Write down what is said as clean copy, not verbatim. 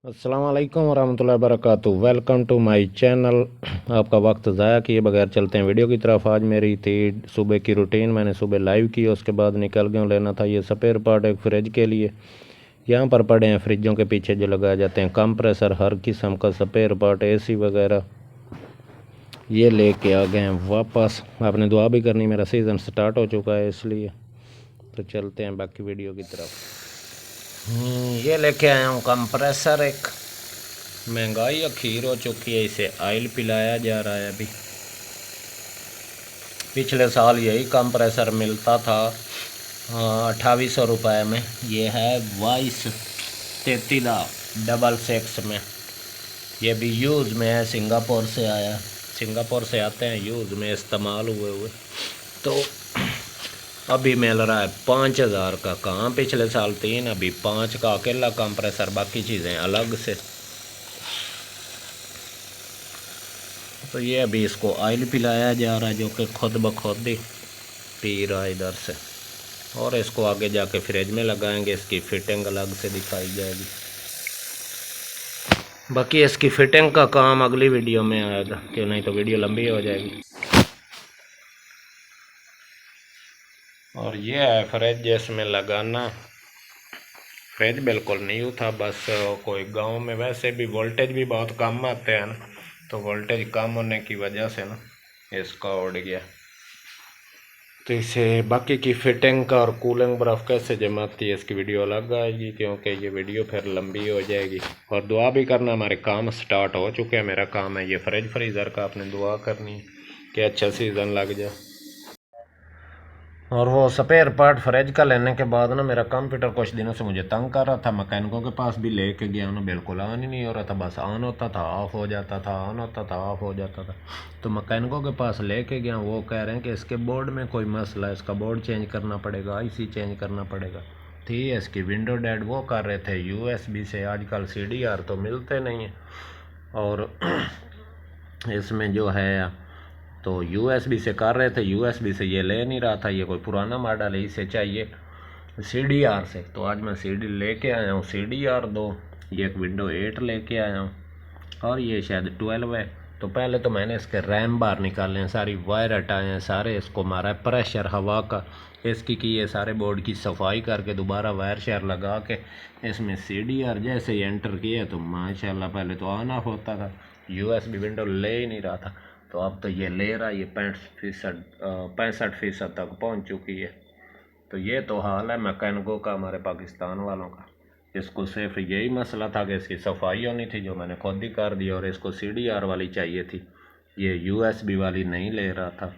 अस्सलाम वालेकुम वरहमतुल्लाहि वबरकातुहू। Welcome to my channel. आपका वक्त ज़ाया किए बगैर चलते हैं वीडियो की तरफ। आज मेरी थी सुबह की रूटीन। मैंने सुबह लाइव की, उसके बाद निकल गया लेना था ये स्पेयर पार्ट एक फ्रिज के लिए। यहाँ पर पड़े हैं फ्रिजों के पीछे जो लगाए जाते हैं कंप्रेसर, हर किस्म का स्पेयर पार्ट, एसी वगैरह। ये लेके आ गए हैं वापस। आपने दुआ भी करनी, मेरा सीज़न स्टार्ट हो चुका है इसलिए। तो चलते हैं बाकी वीडियो की तरफ। ये लेके आया हूँ कंप्रेसर एक। महंगाई अखीर हो चुकी है, इसे ऑयल पिलाया जा रहा है अभी। पिछले साल यही कंप्रेसर मिलता था 2800 रुपये में। ये है वाइस 3366 में। ये भी यूज़ में है, सिंगापुर से आया। सिंगापुर से आते हैं यूज़ में इस्तेमाल हुए तो अभी मिल रहा है 5000 का। कहाँ पिछले साल 3, अभी 5 का अकेला कंप्रेसर, बाकी चीज़ें अलग से। तो ये अभी इसको ऑयल पिलाया जा रहा है जो कि खुद ब खुद ही पी रहा है इधर से। और इसको आगे जाके फ्रिज में लगाएंगे, इसकी फिटिंग अलग से दिखाई जाएगी। बाकी इसकी फिटिंग का काम अगली वीडियो में आएगा, क्यों नहीं तो वीडियो लंबी हो जाएगी। और ये है फ्रिज जिसमें लगाना। फ्रिज बिल्कुल न्यू था, बस कोई गांव में वैसे भी वोल्टेज भी बहुत कम आते हैं ना, तो वोल्टेज कम होने की वजह से ना इसका उड़ गया। तो इसे बाकी की फिटिंग का और कूलिंग बर्फ़ कैसे जमाती है इसकी वीडियो अलग आएगी, क्योंकि ये वीडियो फिर लंबी हो जाएगी। और दुआ भी करना, हमारे काम स्टार्ट हो चुके हैं। मेरा काम है ये फ्रिज फ्रीज़र का, आपने दुआ करनी कि अच्छा सीज़न लग जाए। और वो स्पेयर पार्ट फ्रिज का लेने के बाद ना मेरा कंप्यूटर कुछ दिनों से मुझे तंग कर रहा था। मैकेनिकों के पास भी लेके गया ना, बिल्कुल ऑन ही नहीं हो रहा था। बस ऑन होता था ऑफ हो जाता था, ऑन होता था ऑफ हो जाता था। तो मैकेनिकों के पास लेके गया, वो कह रहे हैं कि इसके बोर्ड में कोई मसला है, इसका बोर्ड चेंज करना पड़ेगा, आईसी चेंज करना पड़ेगा। थी इसकी विंडो डेड, वो कर रहे थे यूएसबी से। आजकल सीडीआर तो मिलते नहीं हैं, और इसमें जो है तो यूएसबी से कर रहे थे। यूएसबी से ये ले नहीं रहा था, ये कोई पुराना मॉडल है, इसे चाहिए सीडीआर से। तो आज मैं सीडी लेके आया हूँ, सीडीआर 2। ये एक विंडो 8 लेके आया हूँ, और ये शायद 12 है। तो पहले तो मैंने इसके रैम बार निकाले हैं, सारी वायर हटाए हैं, सारे इसको मारा है प्रेशर हवा का। इसकी की ये सारे बोर्ड की सफाई करके दोबारा वायर शेयर लगा के इसमें सीडीआर जैसे ही एंटर किया तो माशाल्लाह पहले तो ऑन ऑफ होता था, यूएसबी विंडो ले ही नहीं रहा था। तो अब तो ये ले रहा है, ये 65% तक पहुंच चुकी है। तो ये तो हाल है मैकेनिकों का, हमारे पाकिस्तान वालों का। इसको सिर्फ यही मसला था कि इसकी सफाई होनी थी, जो मैंने खुद ही कर दी, और इसको सीडीआर वाली चाहिए थी, ये यूएसबी वाली नहीं ले रहा था।